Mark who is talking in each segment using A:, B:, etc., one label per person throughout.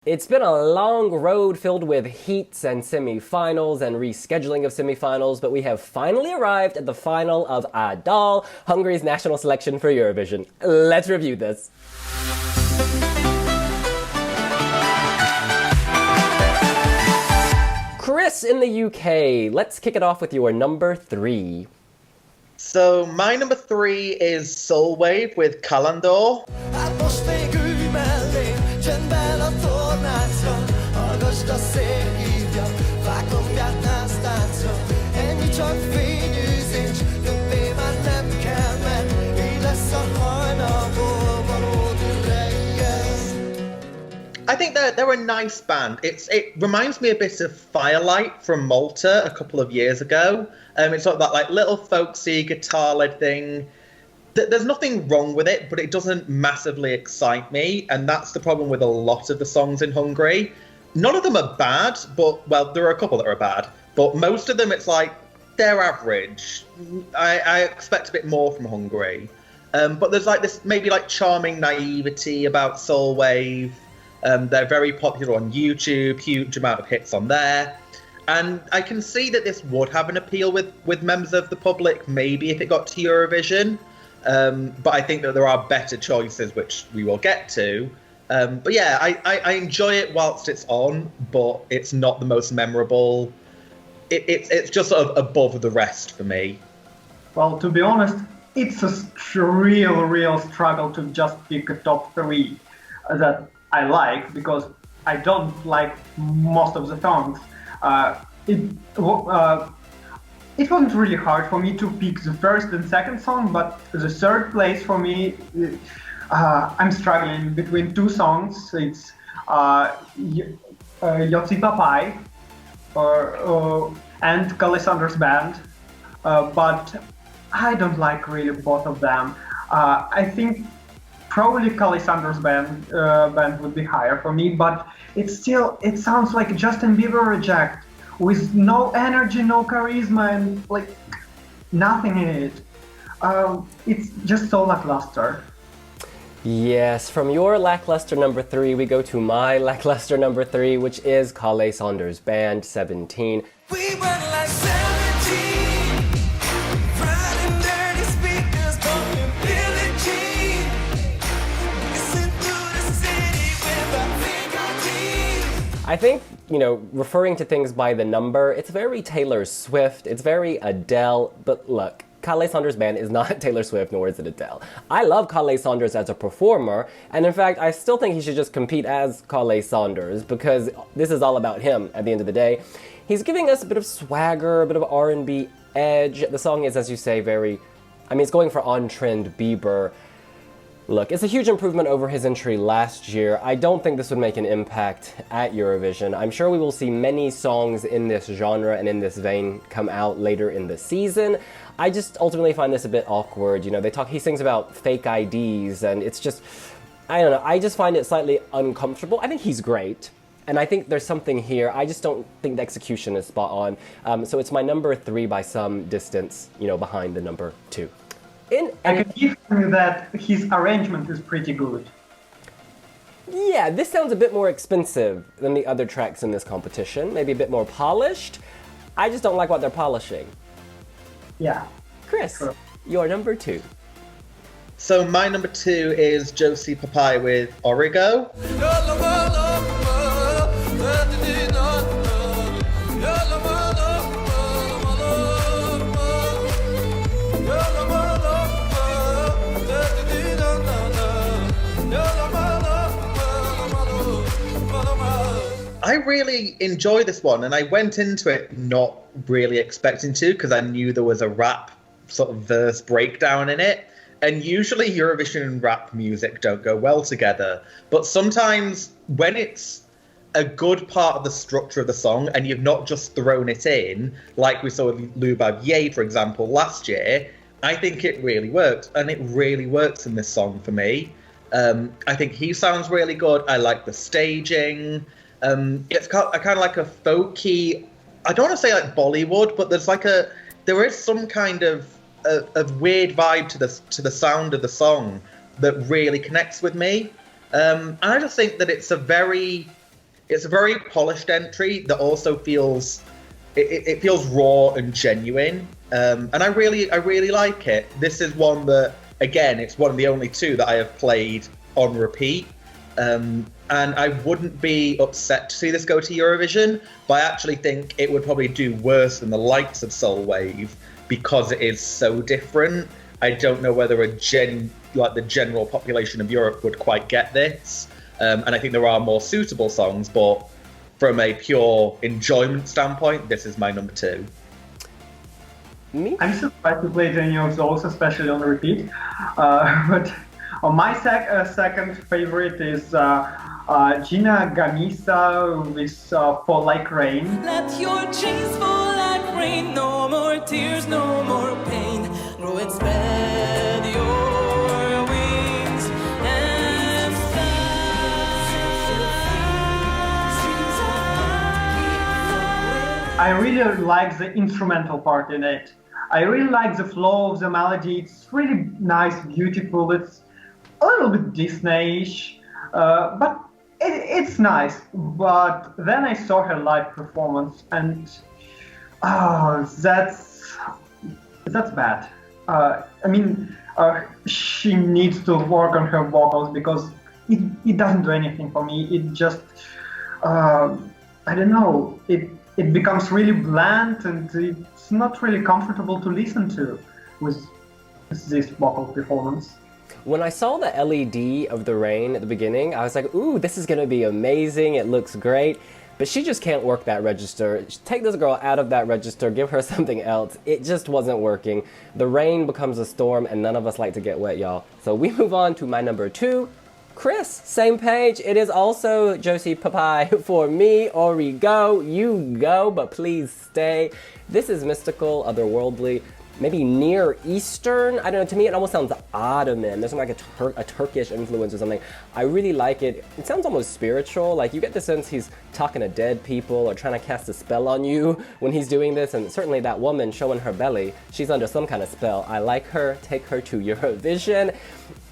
A: It's been a long road filled with heats and semi-finals and rescheduling of semi-finals, but we have finally arrived at the final of A Dal, Hungary's national selection for Eurovision. Let's review this. Chris in the UK, let's kick it off with your number 3.
B: So my number 3 is Soul Wave with Calendar. I think they're a nice band. It reminds me a bit of Firelight from Malta a couple of years ago. It's sort of that like little folksy guitar-led thing. There's nothing wrong with it, but it doesn't massively excite me, and that's the problem with a lot of the songs in Hungary. None of them are bad, but, well, there are a couple that are bad, but most of them, it's like, they're average. I expect a bit more from Hungary. But there's like this maybe like charming naivety about Soul Wave. They're very popular on YouTube, huge amount of hits on there. And I can see that this would have an appeal with members of the public, maybe if it got to Eurovision. But I think that there are better choices, which we will get to. But yeah, I enjoy it whilst it's on, but it's not the most memorable. It's just sort of above the rest for me.
C: Well, to be honest, it's a real struggle to just pick a top 3 that I like, because I don't like most of the songs. It wasn't really hard for me to pick the first and second song, but the third place for me, I'm struggling between 2 songs. It's Yotzi Papai and Kallay-Saunders band, but I don't like really both of them. I think probably Kallay-Saunders band would be higher for me, but it sounds like Justin Bieber reject, with no energy, no charisma, and like nothing in it. It's just so lackluster.
A: Yes, from your lackluster number 3, we go to my lackluster number 3, which is Kallay-Saunders band 17.
D: We went like 17, riding dirty speakers, bumping Billie Jean, listen to the city with our fingertips.
A: I think, referring to things by the number, it's very Taylor Swift, it's very Adele, but look, Kallay-Saunders band is not Taylor Swift, nor is it Adele. I love Kallay-Saunders as a performer, and in fact, I still think he should just compete as Kallay-Saunders, because this is all about him at the end of the day. He's giving us a bit of swagger, a bit of R&B edge. The song is, as you say, it's going for on-trend Bieber. Look, it's a huge improvement over his entry last year. I don't think this would make an impact at Eurovision. I'm sure we will see many songs in this genre and in this vein come out later in the season. I just ultimately find this a bit awkward. He sings about fake IDs, and it's just, I don't know, I just find it slightly uncomfortable. I think he's great, and I think there's something here. I just don't think the execution is spot on. So it's my number 3 by some distance, behind the number 2.
C: I can give you that his arrangement is pretty good.
A: Yeah, this sounds a bit more expensive than the other tracks in this competition. Maybe a bit more polished. I just don't like what they're polishing.
C: Yeah.
A: Chris,
C: Sure.
A: Your number 2.
B: So my number 2 is Josie Papai with Origo. I really enjoy this one, and I went into it not really expecting to, because I knew there was a rap sort of verse breakdown in it. And usually Eurovision and rap music don't go well together. But sometimes when it's a good part of the structure of the song and you've not just thrown it in, like we saw with Lubav Ye, for example, last year, I think it really works. And it really works in this song for me. I think he sounds really good. I like the staging. It's kind of like a folky, I don't want to say like Bollywood, but there is some kind of weird vibe to the sound of the song that really connects with me. And I just think that it's a very it's a very polished entry that also feels it feels raw and genuine, and I really like it. This is one that, again, it's one of the only two that I have played on repeat, and I wouldn't be upset to see this go to Eurovision, but I actually think it would probably do worse than the likes of Soul Wave because it is so different. I don't know whether the general population of Europe would quite get this, and I think there are more suitable songs, but from a pure enjoyment standpoint, this is my number 2.
A: Me?
C: I'm surprised to play Journey of Souls, especially on repeat. But my second favorite is Gina Gamisa with Fall Like Rain.
D: Let your chains fall like rain. No more tears, no more pain. Grow and spread your wings and fly.
C: I really like the instrumental part in it. I really like the flow of the melody. It's really nice, beautiful. It's a little bit Disney-ish, but it's nice. But then I saw her live performance, and that's bad. She needs to work on her vocals because it doesn't do anything for me. It just, I don't know. It becomes really bland, and it's not really comfortable to listen to with this vocal performance.
A: When I saw the LED of the rain at the beginning, I was like, ooh, this is gonna be amazing, it looks great. But she just can't work that register. Take this girl out of that register, give her something else. It just wasn't working. The rain becomes a storm, and none of us like to get wet, y'all. So we move on to my number 2. Chris, same page. It is also Josie Papai for me. Ori, go. You go, but please stay. This is mystical, otherworldly, maybe Near Eastern. I don't know. To me, it almost sounds Ottoman. There's like a Turkish influence or something. I really like it. It sounds almost spiritual. Like, you get the sense he's talking to dead people or trying to cast a spell on you when he's doing this. And certainly that woman showing her belly, she's under some kind of spell. I like her. Take her to Eurovision.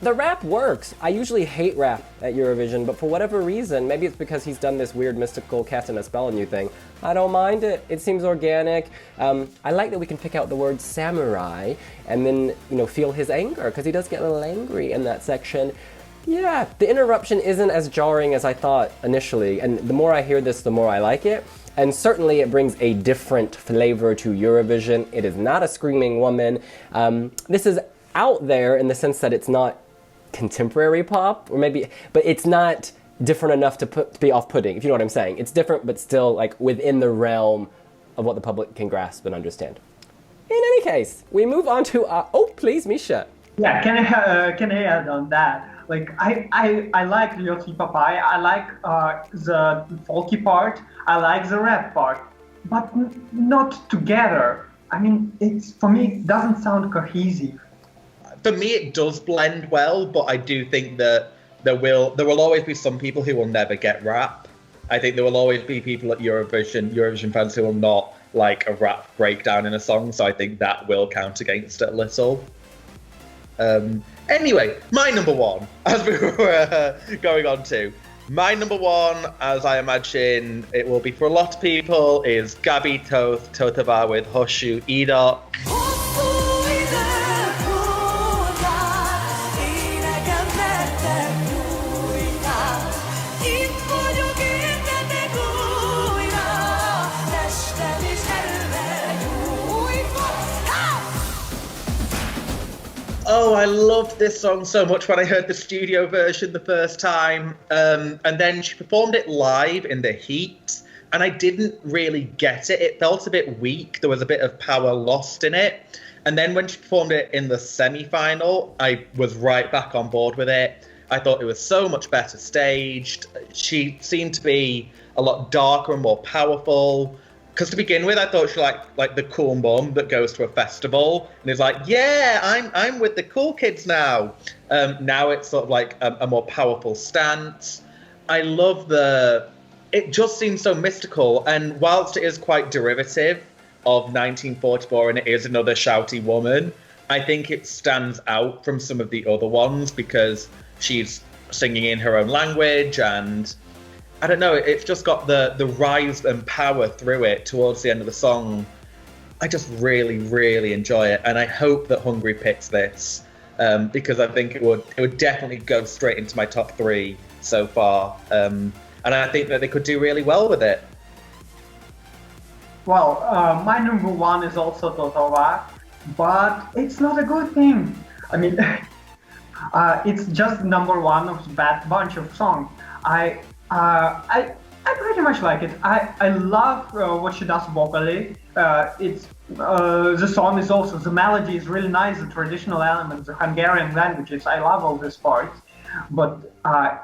A: The rap works. I usually hate rap at Eurovision, but for whatever reason, maybe it's because he's done this weird mystical casting a spell on you thing, I don't mind it. It seems organic. I like that we can pick out the word samurai and then, feel his anger, because he does get a little angry in that section. Yeah, the interruption isn't as jarring as I thought initially, and the more I hear this, the more I like it. And certainly it brings a different flavor to Eurovision. It is not a screaming woman. This is out there in the sense that it's not contemporary pop, or maybe, but it's not different enough to be off-putting, if you know what I'm saying. It's different, but still like within the realm of what the public can grasp and understand. In any case, we move on to oh, please, Misha.
C: Yeah, can I add on that? Like, I like Josie Papai. I like the folky part. I like the rap part, but not together. I mean, for me, it doesn't sound cohesive.
B: For me, it does blend well, but I do think that there will always be some people who will never get rap. I think there will always be people at Eurovision fans who will not like a rap breakdown in a song, so I think that will count against it a little. Anyway, my number 1, as we were going on to. My number 1, as I imagine it will be for a lot of people, is Gabi Toth with Hoshu Idok. Oh, I loved this song so much when I heard the studio version the first time. And then she performed it live in the heat, and I didn't really get it. It felt a bit weak. There was a bit of power lost in it. And then when she performed it in the semi-final, I was right back on board with it. I thought it was so much better staged. She seemed to be a lot darker and more powerful. Because to begin with, I thought she like the cool mum that goes to a festival and is like, yeah, I'm with the cool kids now. Now it's sort of like a more powerful stance. I love it just seems so mystical. And whilst it is quite derivative of 1944 and it is another shouty woman, I think it stands out from some of the other ones because she's singing in her own language, and I don't know, it's just got the rise and power through it towards the end of the song. I just really, really enjoy it, and I hope that Hungary picks this because I think it would definitely go straight into my top 3 so far, and I think that they could do really well with it.
C: Well, my number 1 is also Totova, but it's not a good thing. I mean, it's just number 1 of that bunch of songs. I pretty much like it. I love what she does vocally. The song is also, the melody is really nice, the traditional elements, the Hungarian languages. I love all these parts. But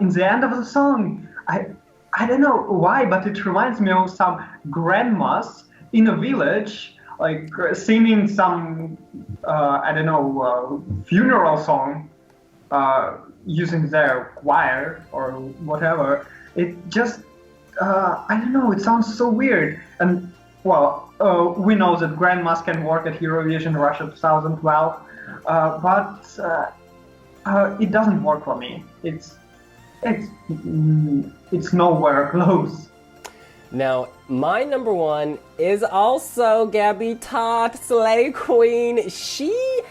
C: in the end of the song, I don't know why, but it reminds me of some grandmas in a village, like singing some, I don't know, funeral song, using their choir or whatever. It just, I don't know, it sounds so weird. And, well, we know that grandmas can work at Eurovision Russia 2012, but it doesn't work for me. It's nowhere close.
A: Now, my number 1 is also Gabi Toth, Slay Queen. She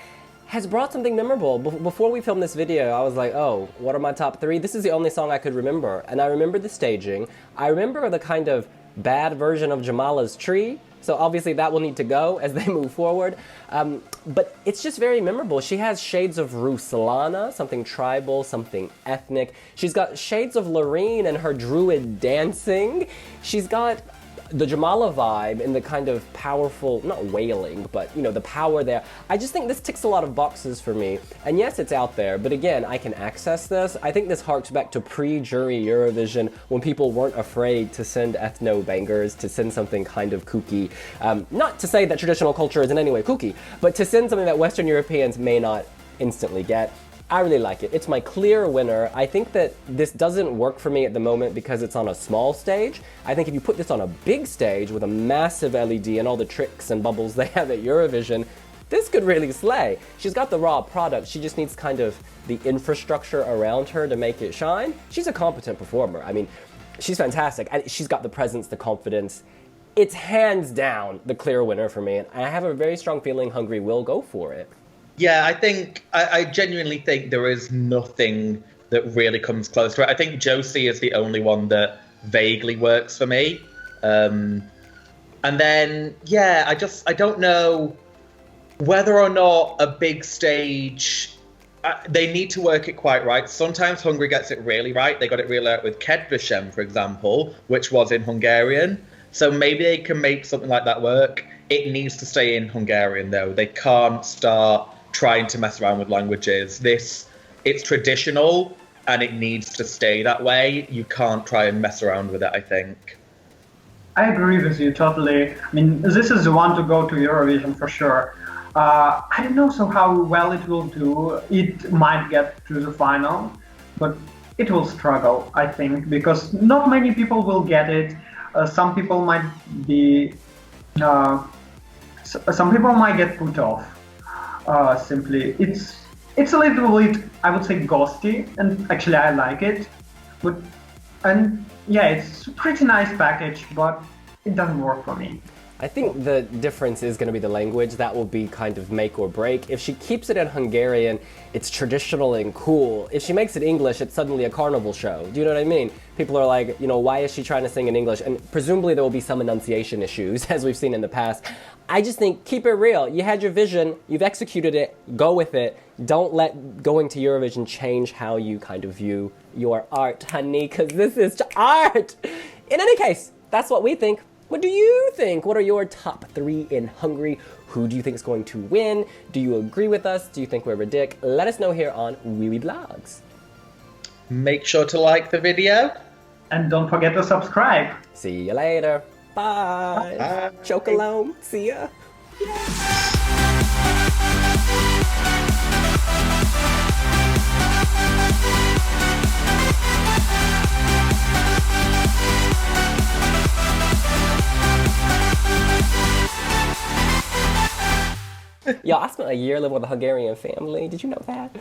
A: has brought something memorable. Before we filmed this video, I was like, oh, what are my top 3? This is the only song I could remember. And I remember the staging. I remember the kind of bad version of Jamala's Tree. So obviously that will need to go as they move forward. But it's just very memorable. She has shades of Ruslana, something tribal, something ethnic. She's got shades of Loreen and her druid dancing. She's got the Jamala vibe and the kind of powerful, not wailing, but you know, the power there. I just think this ticks a lot of boxes for me. And yes, it's out there, but again, I can access this. I think this harks back to pre-jury Eurovision when people weren't afraid to send ethno bangers, to send something kind of kooky. Not to say that traditional culture is in any way kooky, but to send something that Western Europeans may not instantly get. I really like it. It's my clear winner. I think that this doesn't work for me at the moment because it's on a small stage. I think if you put this on a big stage with a massive LED and all the tricks and bubbles they have at Eurovision, this could really slay. She's got the raw product. She just needs kind of the infrastructure around her to make it shine. She's a competent performer. I mean, she's fantastic. And she's got the presence, the confidence. It's hands down the clear winner for me. And I have a very strong feeling Hungary will go for it.
B: Yeah, I genuinely think there is nothing that really comes close to it. I think Josie is the only one that vaguely works for me. And then, yeah, I don't know whether or not a big stage, they need to work it quite right. Sometimes Hungary gets it really right. They got it really right with Kedvesem, for example, which was in Hungarian. So maybe they can make something like that work. It needs to stay in Hungarian, though. They can't start trying to mess around with languages. It's traditional and it needs to stay that way. You can't try and mess around with it, I think.
C: I agree with you totally. I mean, this is the one to go to Eurovision for sure. I don't know how well it will do. It might get to the final, but it will struggle, I think, because not many people will get it. Some people might be, some people might get put off. Simply, it's a little bit, I would say, ghosty, and actually I like it. And yeah, it's a pretty nice package, but it doesn't work for me.
A: I think the difference is going to be the language. That will be kind of make or break. If she keeps it in Hungarian, it's traditional and cool. If she makes it English, it's suddenly a carnival show. Do you know what I mean? People are like, you know, why is she trying to sing in English? And presumably there will be some enunciation issues, as we've seen in the past. I just think, keep it real. You had your vision, you've executed it, go with it. Don't let going to Eurovision change how you kind of view your art, honey, because this is art! In any case, that's what we think. What do you think? What are your top 3 in Hungary? Who do you think is going to win? Do you agree with us? Do you think we're ridic? Let us know here on wiwibloggs.
B: Make sure to like the video.
C: And don't forget to subscribe.
A: See you later. Bye.
B: Bye.
A: Chocolome. See ya. Yo, I spent a year living with a Hungarian family. Did you know that?